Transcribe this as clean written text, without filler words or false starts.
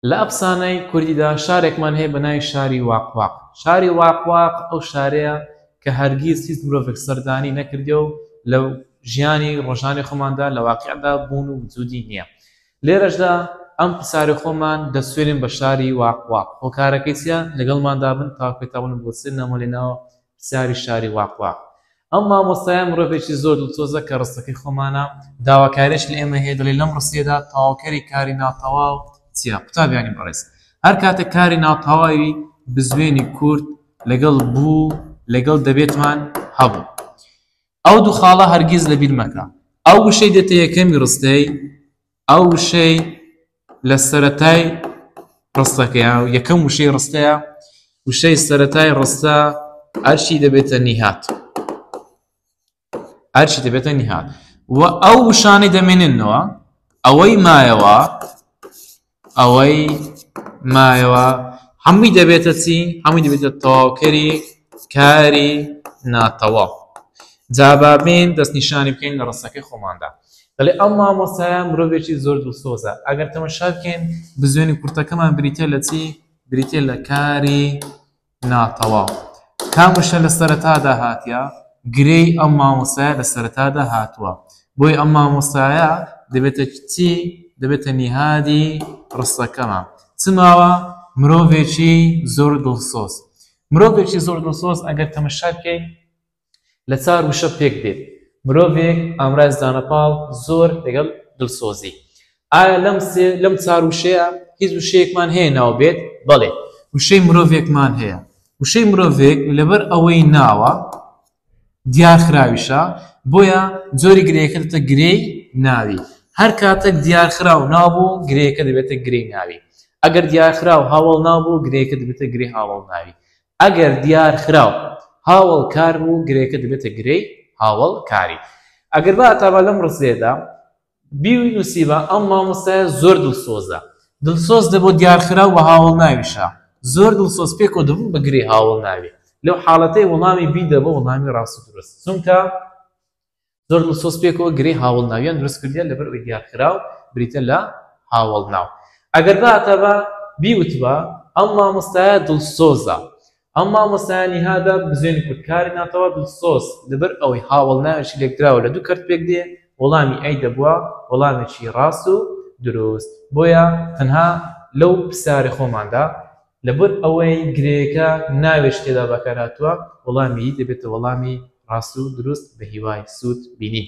لە ئەفسانەی کوردیدا شارێکمان هەیە بە ناوی شاری واقواق. شاری واقواق ئەو شارەیە کە هەرگیز هیچ مرۆڤێک سەردانی نەکردێ و لە ژیانی ڕۆژانی خۆماندا لە واقعدا بوون و وجودی نییە. لێرەشدا ئەم پرسیارە خۆمان دەسوێنین بە شاری واقواق. هۆکارەکەی چییە؟ لەگەڵماندا بن تاوانێتاون بۆ نەمەڵێنەوە پرسیاری شاری واقواق. ئەم مامۆستایە مرۆڤێکی زۆر دڵسۆزە کە ڕستەکەی خۆمانە داواکاریش لە ئێمە هەیە دەڵێ لەم ڕستیەدا تەواوکەری کاری ناتەواو چییە؟ قوتابیانی بەڕێز هەر کاتێک کاری ناتەواوی بزوێنی کورد لەگەڵ بوو لەگەڵ دەبێتمان هەبوو. ئەو دوو خاڵە هەرگیز لەبیر مەکە. ئەو وشەی دێتە یەکەمی ڕستەی، ئەو وشەی لە سەرەتای ڕستەکەیە و یەکەم وشەی ڕستەیە، وشەی سەرەتای ڕستە ئەرشی دەبێتە نیهات. ئەرشی دەبێتە نیهات و ئەو وشانەی دەمێنێنەوە ئەوەی مایەوە هەمووی دەبێتە چی؟ هەمووی دەبێتە تەواوکەری کاری ناتەواو. جابابین دەستنیشانی بکەین لە ڕستەکەی خۆماندا. دەڵێ ئەم مامۆستایە مرۆڤێکی زۆر دڵسۆزە. ئەگەر تەماشا بکەین بزوێنی کورتەکەمان بریتە لە چی؟ بریتە لە کاری ناتەواو. کام وشە لە سەرەتادا هاتیە؟ گرەی ئەم مامۆستایە لە سەرەتادا هاتووە. بۆی ئەم مامۆستایە دەبێتە چی؟ دەبێتە نیهادی ڕستەکەمان. چماوە؟ مرۆڤێکی زۆر دڵسۆز. مرۆڤێکی زۆر دڵسۆز ئەگەر تەماشا بکەین لە چار وشە پێک دێت. مرۆڤێک ئامرای زانەپاڵ زۆر لەگەڵ دڵسۆزی. ئایا لەم چار وشەیە هیچ وشەیەکمان هەیە ناو بێت؟ بەڵێ وشەی مرۆڤێکمان هەیە. وشەی مرۆڤێک لەبەر ئەوەی ناوە دیارخراویشە بۆیە جۆری گرەیەکە دەبێتە گرەی ناوی. هەر کاتێک دیارخراو نابوو گرەیەکە دەبێتە گرەی ناوی. ئەگەر دیارخراو هاوڵ نابوو گرەیەکە دەبێتە گرەی هاوڵ ناوی. ئەگەر دیارخراو هاوڵ کار بوو گرەیەکە دەبێتە گرەی هاوڵ کاری. ئەگەر باتابە لەم ڕستەیەدا بینووسیبە ئەم مامۆستایە زۆر دڵسۆزە. دڵسۆز دەبۆ دیارخراو و هاوڵ ناویشە. زۆر دڵسۆز پێکەوە دەبوو بە گرەی هاوڵ ناوی. لەو حاڵەتەی وەڵامی بی دەبە وەڵامی ڕاست و دروست. چونکە زۆر دڵسۆز پێکەوە گرەی هاوڵ ناویان دروست کردیان لەبەر ئەوەی دیارخراو بریتە لە هاوڵ ناو. ئەگەر باتەبە بیوتبە ئەم مامۆستایە دڵسۆزە. ئەم مامۆستایە نیهادە بزوێنی کورتکاری ناتەواو دڵسۆز لەبەر ئەوەی هاوڵ ناویشی لێکدراوە لە دوو کەرت پێک دێ وەڵامی ئەی دەبووە وەڵامێکی ڕاست و دروست. بۆیە تەنها لەو پرسیارە خۆماندا لەبەر ئەوەی گرەیەکە ناوێش تێدا بەکارهاتووە وەڵامی دەبێتە وەڵامی ڕاست و دروست بە هیوای سوود بینی.